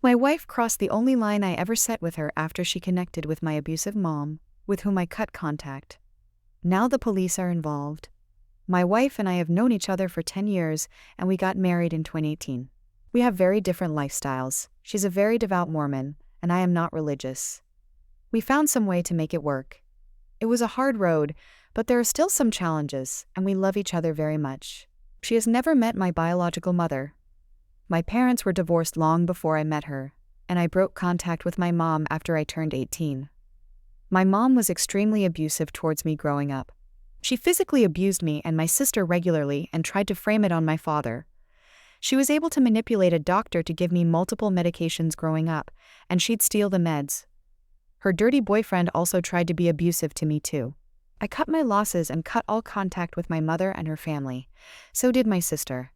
My wife crossed the only line I ever set with her after she connected with my abusive mom, with whom I cut contact. Now the police are involved. My wife and I have known each other for 10 years, and we got married in 2018. We have very different lifestyles. She's a very devout Mormon, and I am not religious. We found some way to make it work. It was a hard road, but there are still some challenges, and we love each other very much. She has never met my biological mother. My parents were divorced long before I met her, and I broke contact with my mom after I turned 18. My mom was extremely abusive towards me growing up. She physically abused me and my sister regularly and tried to frame it on my father. She was able to manipulate a doctor to give me multiple medications growing up, and she'd steal the meds. Her dirty boyfriend also tried to be abusive to me too. I cut my losses and cut all contact with my mother and her family. So did my sister.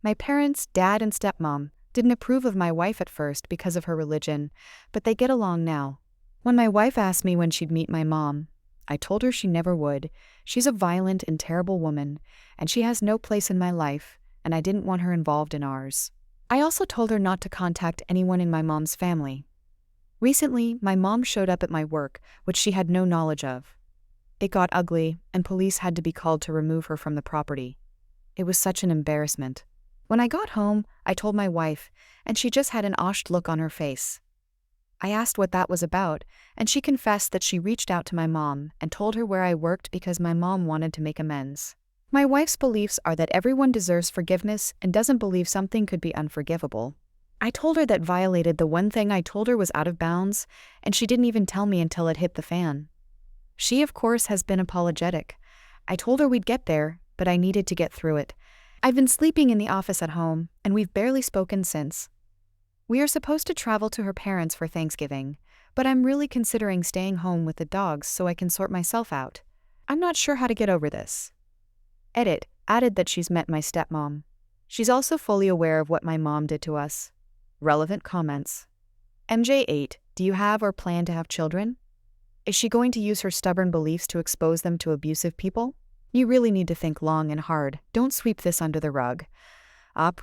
My parents, dad and stepmom, didn't approve of my wife at first because of her religion, but they get along now. When my wife asked me when she'd meet my mom, I told her she never would. She's a violent and terrible woman, and she has no place in my life, and I didn't want her involved in ours. I also told her not to contact anyone in my mom's family. Recently, my mom showed up at my work, which she had no knowledge of. It got ugly, and police had to be called to remove her from the property. It was such an embarrassment. When I got home, I told my wife, and she just had an ashed look on her face. I asked what that was about, and she confessed that she reached out to my mom and told her where I worked because my mom wanted to make amends. My wife's beliefs are that everyone deserves forgiveness and doesn't believe something could be unforgivable. I told her that violated the one thing I told her was out of bounds, and she didn't even tell me until it hit the fan. She, of course, has been apologetic. I told her we'd get there, but I needed to get through it. I've been sleeping in the office at home, and we've barely spoken since. We are supposed to travel to her parents for Thanksgiving, but I'm really considering staying home with the dogs so I can sort myself out. I'm not sure how to get over this. Edit, added that she's met my stepmom. She's also fully aware of what my mom did to us. Relevant comments. MJ8, do you have or plan to have children? Is she going to use her stubborn beliefs to expose them to abusive people? You really need to think long and hard. Don't sweep this under the rug.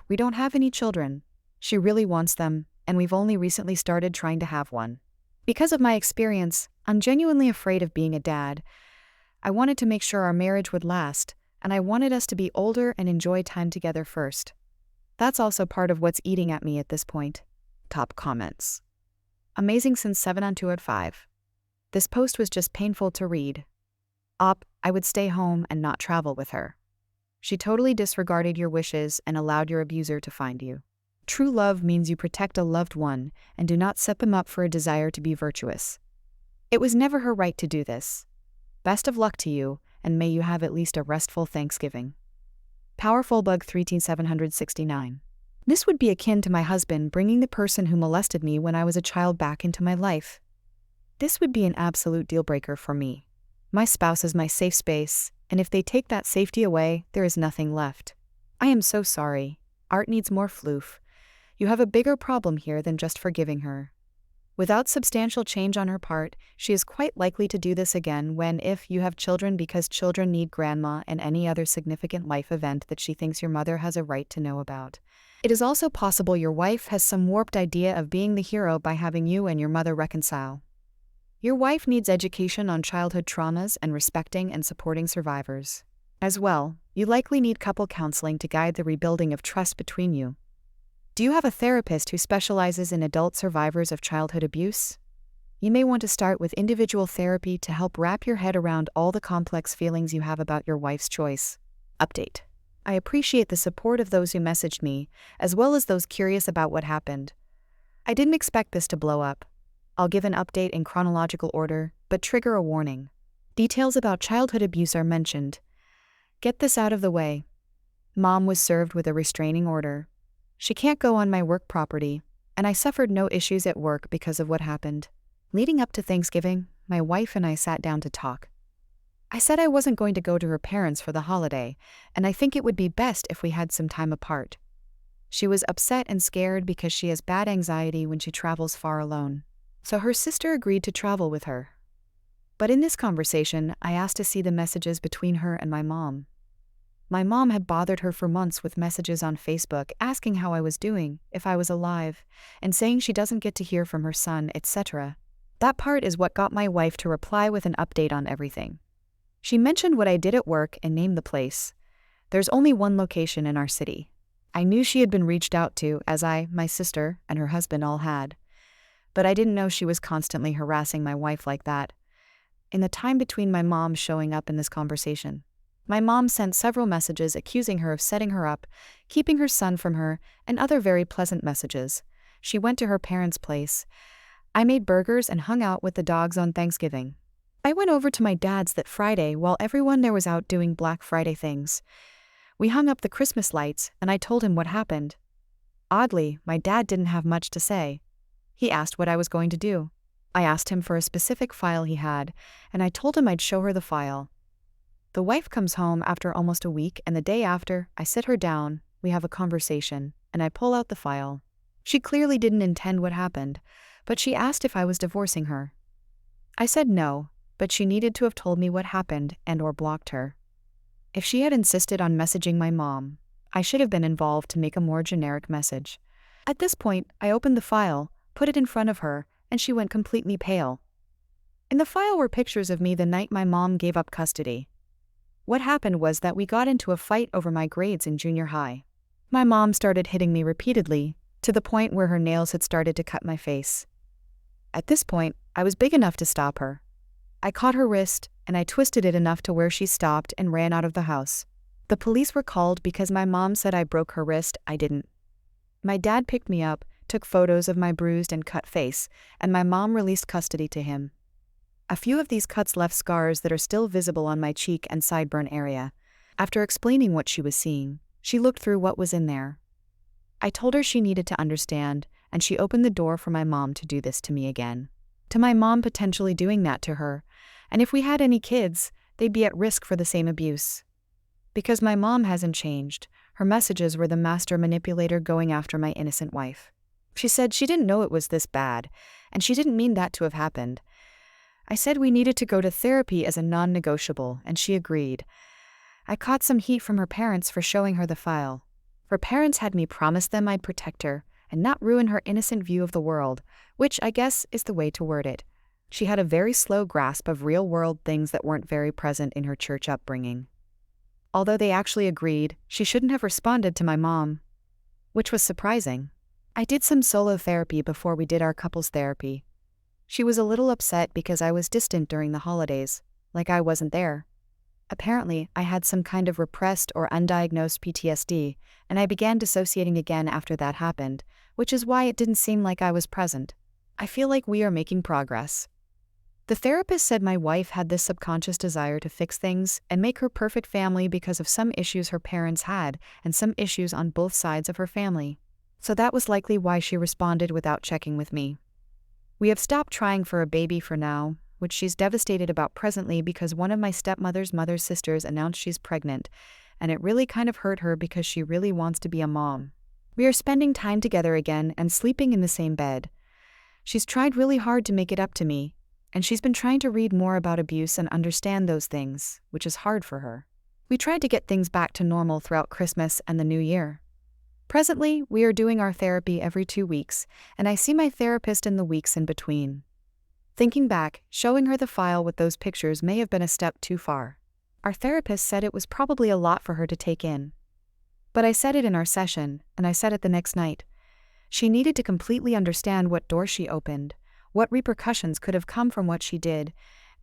We don't have any children. She really wants them, and we've only recently started trying to have one. Because of my experience, I'm genuinely afraid of being a dad. I wanted to make sure our marriage would last, and I wanted us to be older and enjoy time together first. That's also part of what's eating at me at this point. Top comments. Amazing since 7 on 2 at 5. This post was just painful to read. I would stay home and not travel with her. She totally disregarded your wishes and allowed your abuser to find you. True love means you protect a loved one and do not set them up for a desire to be virtuous. It was never her right to do this. Best of luck to you, and may you have at least a restful Thanksgiving. Powerful Bug 13769. This would be akin to my husband bringing the person who molested me when I was a child back into my life. This would be an absolute deal breaker for me. My spouse is my safe space, and if they take that safety away, there is nothing left. I am so sorry. Art needs more floof. You have a bigger problem here than just forgiving her. Without substantial change on her part, she is quite likely to do this again if you have children, because children need grandma and any other significant life event that she thinks your mother has a right to know about. It is also possible your wife has some warped idea of being the hero by having you and your mother reconcile. Your wife needs education on childhood traumas and respecting and supporting survivors. As well, you likely need couple counseling to guide the rebuilding of trust between you. Do you have a therapist who specializes in adult survivors of childhood abuse? You may want to start with individual therapy to help wrap your head around all the complex feelings you have about your wife's choice. Update. I appreciate the support of those who messaged me, as well as those curious about what happened. I didn't expect this to blow up. I'll give an update in chronological order, but trigger a warning. Details about childhood abuse are mentioned. Get this out of the way. Mom was served with a restraining order. She can't go on my work property, and I suffered no issues at work because of what happened. Leading up to Thanksgiving, my wife and I sat down to talk. I said I wasn't going to go to her parents for the holiday, and I think it would be best if we had some time apart. She was upset and scared because she has bad anxiety when she travels far alone. So her sister agreed to travel with her. But in this conversation, I asked to see the messages between her and my mom. My mom had bothered her for months with messages on Facebook asking how I was doing, if I was alive, and saying she doesn't get to hear from her son, etc. That part is what got my wife to reply with an update on everything. She mentioned what I did at work and named the place. There's only one location in our city. I knew she had been reached out to, as I, my sister, and her husband all had. But I didn't know she was constantly harassing my wife like that. In the time between my mom showing up in this conversation, my mom sent several messages accusing her of setting her up, keeping her son from her, and other very pleasant messages. She went to her parents' place. I made burgers and hung out with the dogs on Thanksgiving. I went over to my dad's that Friday while everyone there was out doing Black Friday things. We hung up the Christmas lights, and I told him what happened. Oddly, my dad didn't have much to say. He asked what I was going to do. I asked him for a specific file he had, and I told him I'd show her the file. The wife comes home after almost a week, and the day after, I sit her down, we have a conversation, and I pull out the file. She clearly didn't intend what happened, but she asked if I was divorcing her. I said no, but she needed to have told me what happened and/or blocked her. If she had insisted on messaging my mom, I should have been involved to make a more generic message. At this point, I opened the file, put it in front of her, and she went completely pale. In the file were pictures of me the night my mom gave up custody. What happened was that we got into a fight over my grades in junior high. My mom started hitting me repeatedly, to the point where her nails had started to cut my face. At this point, I was big enough to stop her. I caught her wrist, and I twisted it enough to where she stopped and ran out of the house. The police were called because my mom said I broke her wrist. I didn't. My dad picked me up, took photos of my bruised and cut face, and my mom released custody to him. A few of these cuts left scars that are still visible on my cheek and sideburn area. After explaining what she was seeing, she looked through what was in there. I told her she needed to understand, and she opened the door for my mom to do this to me again. To my mom potentially doing that to her, and if we had any kids, they'd be at risk for the same abuse. Because my mom hasn't changed, her messages were the master manipulator going after my innocent wife. She said she didn't know it was this bad, and she didn't mean that to have happened. I said we needed to go to therapy as a non-negotiable, and she agreed. I caught some heat from her parents for showing her the file. Her parents had me promise them I'd protect her and not ruin her innocent view of the world, which I guess is the way to word it. She had a very slow grasp of real-world things that weren't very present in her church upbringing. Although they actually agreed, she shouldn't have responded to my mom, which was surprising. I did some solo therapy before we did our couples therapy. She was a little upset because I was distant during the holidays, like I wasn't there. Apparently, I had some kind of repressed or undiagnosed PTSD, and I began dissociating again after that happened, which is why it didn't seem like I was present. I feel like we are making progress. The therapist said my wife had this subconscious desire to fix things and make her perfect family because of some issues her parents had and some issues on both sides of her family. So that was likely why she responded without checking with me. We have stopped trying for a baby for now, which she's devastated about presently because one of my stepmother's mother's sisters announced she's pregnant, and it really kind of hurt her because she really wants to be a mom. We are spending time together again and sleeping in the same bed. She's tried really hard to make it up to me, and she's been trying to read more about abuse and understand those things, which is hard for her. We tried to get things back to normal throughout Christmas and the New Year. Presently, we are doing our therapy every 2 weeks, and I see my therapist in the weeks in between. Thinking back, showing her the file with those pictures may have been a step too far. Our therapist said it was probably a lot for her to take in. But I said it in our session, and I said it the next night. She needed to completely understand what door she opened, what repercussions could have come from what she did,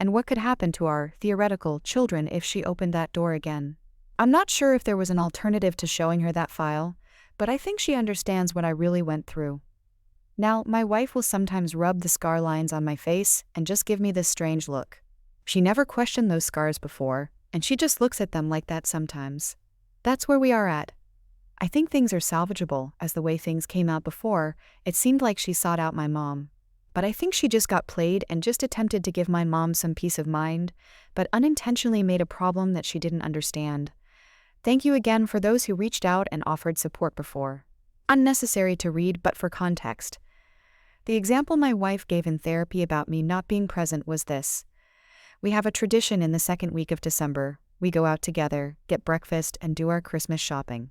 and what could happen to our theoretical children if she opened that door again. I'm not sure if there was an alternative to showing her that file, but I think she understands what I really went through. Now, my wife will sometimes rub the scar lines on my face and just give me this strange look. She never questioned those scars before, and she just looks at them like that sometimes. That's where we are at. I think things are salvageable, as the way things came out before, it seemed like she sought out my mom. But I think she just got played and just attempted to give my mom some peace of mind, but unintentionally made a problem that she didn't understand. Thank you again for those who reached out and offered support before. Unnecessary to read, but for context. The example my wife gave in therapy about me not being present was this. We have a tradition in the second week of December, we go out together, get breakfast, and do our Christmas shopping.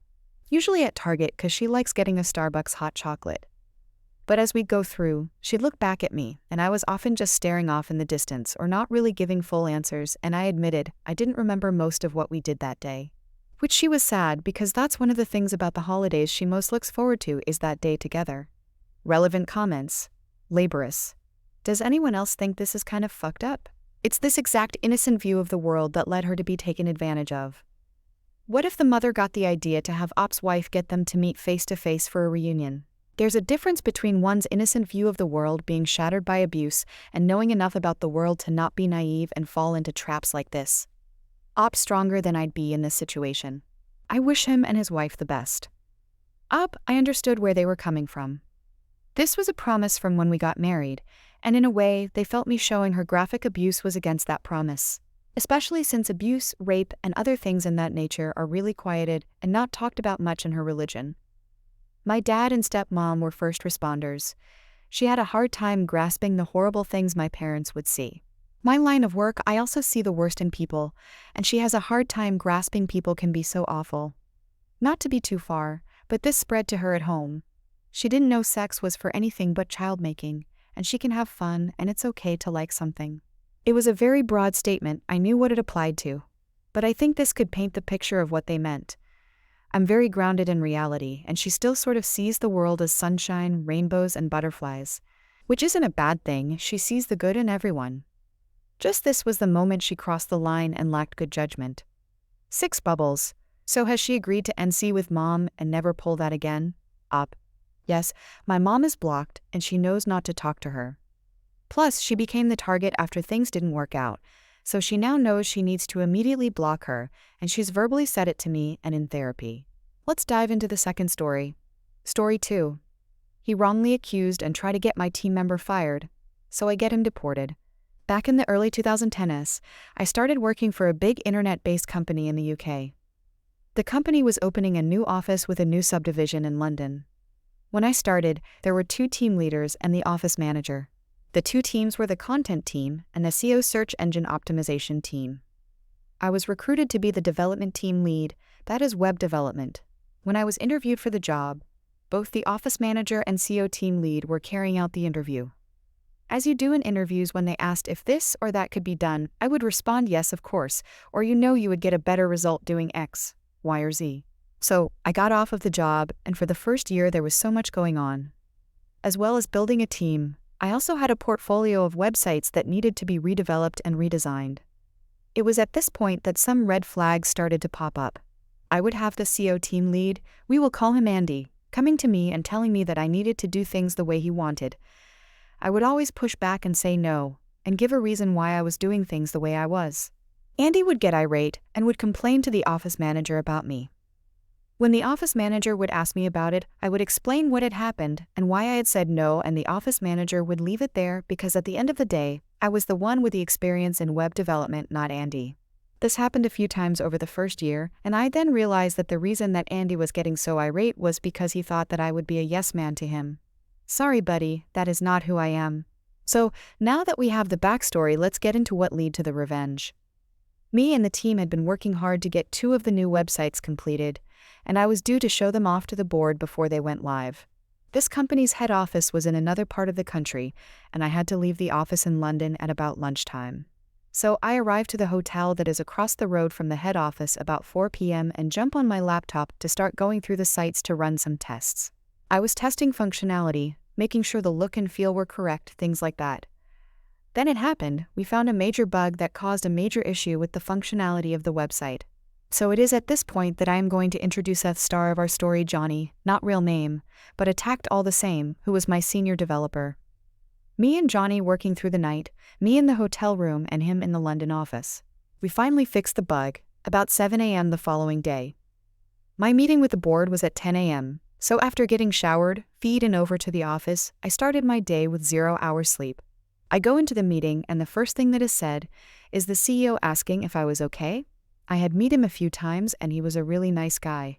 Usually at Target because she likes getting a Starbucks hot chocolate. But as we'd go through, she'd look back at me, and I was often just staring off in the distance or not really giving full answers, and I admitted I didn't remember most of what we did that day. Which she was sad because that's one of the things about the holidays she most looks forward to is that day together. Relevant comments. Laborious. Does anyone else think this is kind of fucked up? It's this exact innocent view of the world that led her to be taken advantage of. What if the mother got the idea to have Op's wife get them to meet face to face for a reunion? There's a difference between one's innocent view of the world being shattered by abuse and knowing enough about the world to not be naive and fall into traps like this. Op's stronger than I'd be in this situation. I wish him and his wife the best. Op, I understood where they were coming from. This was a promise from when we got married, and in a way, they felt me showing her graphic abuse was against that promise. Especially since abuse, rape, and other things in that nature are really quieted and not talked about much in her religion. My dad and stepmom were first responders. She had a hard time grasping the horrible things my parents would see. My line of work, I also see the worst in people, and she has a hard time grasping people can be so awful. Not to be too far, but this spread to her at home. She didn't know sex was for anything but child-making, and she can have fun and it's okay to like something. It was a very broad statement, I knew what it applied to. But I think this could paint the picture of what they meant. I'm very grounded in reality, and she still sort of sees the world as sunshine, rainbows, and butterflies. Which isn't a bad thing, she sees the good in everyone. Just this was the moment she crossed the line and lacked good judgment. 6 bubbles. So has she agreed to NC with mom and never pull that again? Op. Yes, my mom is blocked, and she knows not to talk to her. Plus, she became the target after things didn't work out, so she now knows she needs to immediately block her, and she's verbally said it to me and in therapy. Let's dive into the second story. Story 2. He wrongly accused and tried to get my team member fired, so I get him deported. Back in the early 2010s, I started working for a big internet-based company in the UK. The company was opening a new office with a new subdivision in London. When I started, there were 2 team leaders and the office manager. The 2 teams were the content team and the SEO search engine optimization team. I was recruited to be the development team lead, that is web development. When I was interviewed for the job, both the office manager and SEO team lead were carrying out the interview. As you do in interviews when they asked if this or that could be done, I would respond yes, of course, or you would get a better result doing X, Y, or Z. So, I got off of the job, and for the first year there was so much going on. As well as building a team, I also had a portfolio of websites that needed to be redeveloped and redesigned. It was at this point that some red flags started to pop up. I would have the SEO team lead, we will call him Andy, coming to me and telling me that I needed to do things the way he wanted. I would always push back and say no, and give a reason why I was doing things the way I was. Andy would get irate and would complain to the office manager about me. When the office manager would ask me about it, I would explain what had happened and why I had said no, and the office manager would leave it there because at the end of the day, I was the one with the experience in web development, not Andy. This happened a few times over the first year, and I then realized that the reason that Andy was getting so irate was because he thought that I would be a yes man to him. Sorry, buddy, that is not who I am. So, now that we have the backstory, let's get into what led to the revenge. Me and the team had been working hard to get 2 of the new websites completed, and I was due to show them off to the board before they went live. This company's head office was in another part of the country, and I had to leave the office in London at about lunchtime. So I arrived to the hotel that is across the road from the head office about 4 p.m. and jump on my laptop to start going through the sites to run some tests. I was testing functionality, making sure the look and feel were correct, things like that. Then it happened, we found a major bug that caused a major issue with the functionality of the website. So it is at this point that I am going to introduce the star of our story, Johnny, not real name, but attacked all the same, who was my senior developer. Me and Johnny working through the night, me in the hotel room and him in the London office. We finally fixed the bug, about 7 a.m. the following day. My meeting with the board was at 10 a.m., so after getting showered, feed and over to the office, I started my day with 0 hours sleep. I go into the meeting and the first thing that is said is the CEO asking if I was okay. I had met him a few times and he was a really nice guy.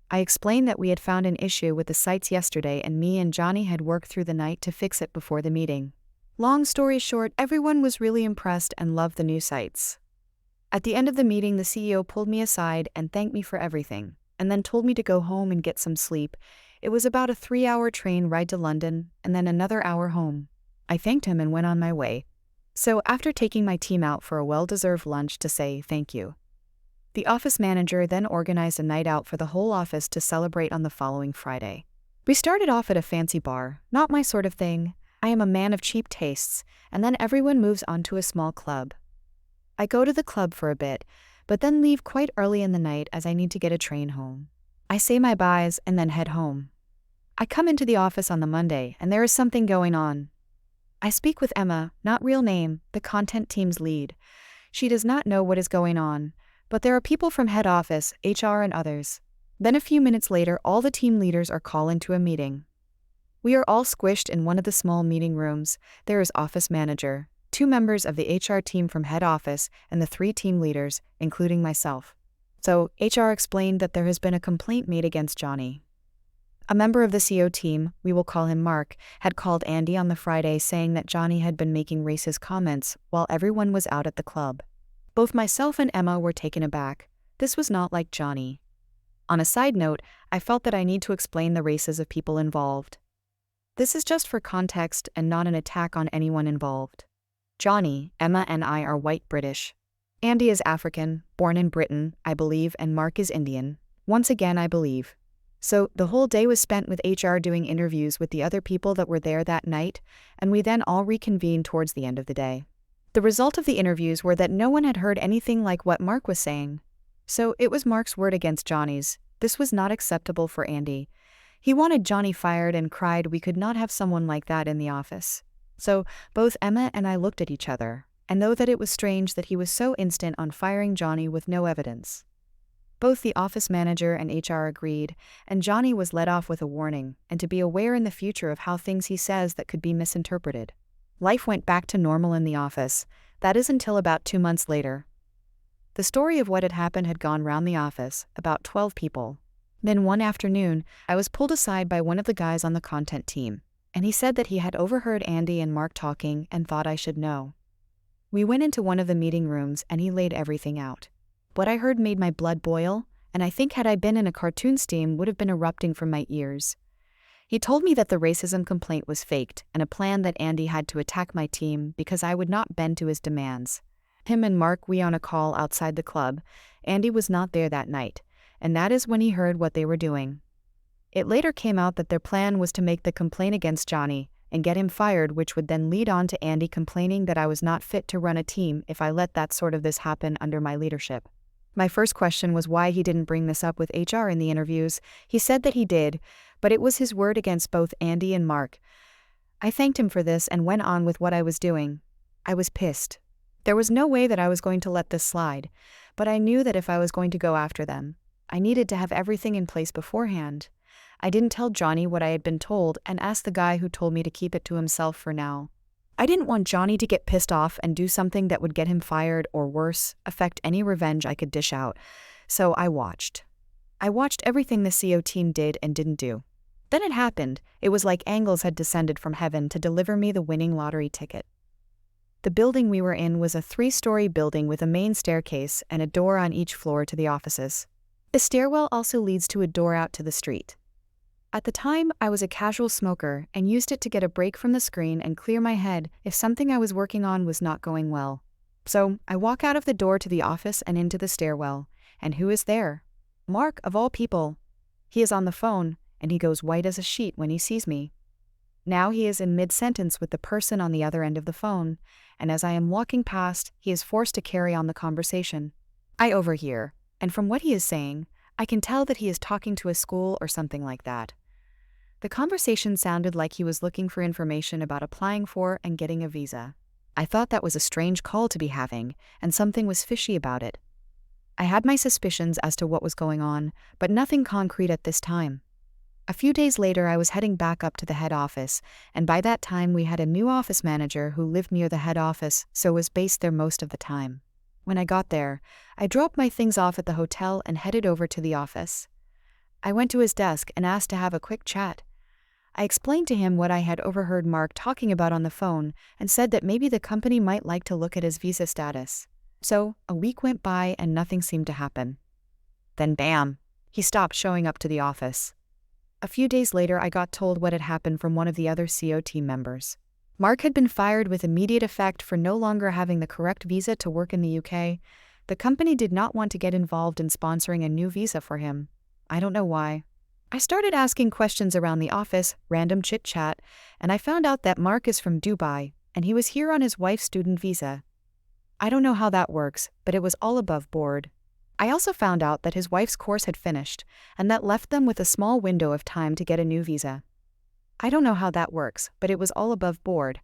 I explained that we had found an issue with the sites yesterday and me and Johnny had worked through the night to fix it before the meeting. Long story short, everyone was really impressed and loved the new sites. At the end of the meeting, the CEO pulled me aside and thanked me for everything, and then told me to go home and get some sleep. It was about a 3-hour train ride to London, and then another hour home. I thanked him and went on my way. So, after taking my team out for a well-deserved lunch to say thank you, the office manager then organized a night out for the whole office to celebrate on the following Friday. We started off at a fancy bar, not my sort of thing. I am a man of cheap tastes, and then everyone moves on to a small club. I go to the club for a bit, but then leave quite early in the night as I need to get a train home. I say my byes and then head home. I come into the office on the Monday, and there is something going on. I speak with Emma, not real name, the content team's lead. She does not know what is going on, but there are people from head office, HR and others. Then a few minutes later, all the team leaders are called into a meeting. We are all squished in one of the small meeting rooms. There is office manager, 2 members of the HR team from head office, and the 3 team leaders, including myself. So, HR explained that there has been a complaint made against Johnny. A member of the CO team, we will call him Mark, had called Andy on the Friday saying that Johnny had been making racist comments while everyone was out at the club. Both myself and Emma were taken aback. This was not like Johnny. On a side note, I felt that I need to explain the races of people involved. This is just for context and not an attack on anyone involved. Johnny, Emma and I are white British. Andy is African, born in Britain, I believe, and Mark is Indian. Once again, I believe. So, the whole day was spent with HR doing interviews with the other people that were there that night, and we then all reconvened towards the end of the day. The result of the interviews were that no one had heard anything like what Mark was saying. So, it was Mark's word against Johnny's. This was not acceptable for Andy. He wanted Johnny fired and cried we could not have someone like that in the office. So, both Emma and I looked at each other, and know that it was strange that he was so instant on firing Johnny with no evidence. Both the office manager and HR agreed, and Johnny was let off with a warning, and to be aware in the future of how things he says that could be misinterpreted. Life went back to normal in the office, that is until about 2 months later. The story of what had happened had gone round the office, about 12 people. Then one afternoon, I was pulled aside by one of the guys on the content team, and he said that he had overheard Andy and Mark talking and thought I should know. We went into one of the meeting rooms and he laid everything out. What I heard made my blood boil, and I think had I been in a cartoon steam would have been erupting from my ears. He told me that the racism complaint was faked and a plan that Andy had to attack my team because I would not bend to his demands. Him and Mark we on a call outside the club. Andy was not there that night, and that is when he heard what they were doing. It later came out that their plan was to make the complaint against Johnny and get him fired, which would then lead on to Andy complaining that I was not fit to run a team if I let that sort of this happen under my leadership. My first question was why he didn't bring this up with HR in the interviews. He said that he did, but it was his word against both Andy and Mark. I thanked him for this and went on with what I was doing. I was pissed. There was no way that I was going to let this slide, but I knew that if I was going to go after them, I needed to have everything in place beforehand. I didn't tell Johnny what I had been told and asked the guy who told me to keep it to himself for now. I didn't want Johnny to get pissed off and do something that would get him fired or worse, affect any revenge I could dish out. So I watched. I watched everything the CO team did and didn't do. Then it happened. It was like angels had descended from heaven to deliver me the winning lottery ticket. The building we were in was a 3-story building with a main staircase and a door on each floor to the offices. The stairwell also leads to a door out to the street. At the time, I was a casual smoker and used it to get a break from the screen and clear my head if something I was working on was not going well. So, I walk out of the door to the office and into the stairwell. And who is there? Mark, of all people. He is on the phone, and he goes white as a sheet when he sees me. Now he is in mid-sentence with the person on the other end of the phone, and as I am walking past, he is forced to carry on the conversation. I overhear, and from what he is saying, I can tell that he is talking to a school or something like that. The conversation sounded like he was looking for information about applying for and getting a visa. I thought that was a strange call to be having, and something was fishy about it. I had my suspicions as to what was going on, but nothing concrete at this time. A few days later, I was heading back up to the head office, and by that time we had a new office manager who lived near the head office, so was based there most of the time. When I got there, I dropped my things off at the hotel and headed over to the office. I went to his desk and asked to have a quick chat. I explained to him what I had overheard Mark talking about on the phone and said that maybe the company might like to look at his visa status. So, a week went by and nothing seemed to happen. Then bam, he stopped showing up to the office. A few days later, I got told what had happened from one of the other CO team members. Mark had been fired with immediate effect for no longer having the correct visa to work in the UK. The company did not want to get involved in sponsoring a new visa for him. I don't know why. I started asking questions around the office, random chit-chat, and I found out that Mark is from Dubai, and he was here on his wife's student visa. I don't know how that works, but it was all above board. I also found out that his wife's course had finished, and that left them with a small window of time to get a new visa. I don't know how that works, but it was all above board.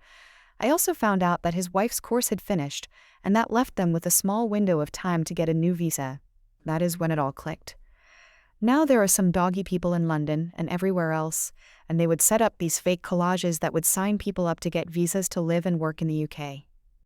I also found out that his wife's course had finished, and that left them with a small window of time to get a new visa. That is when it all clicked. Now there are some doggy people in London and everywhere else, and they would set up these fake collages that would sign people up to get visas to live and work in the UK.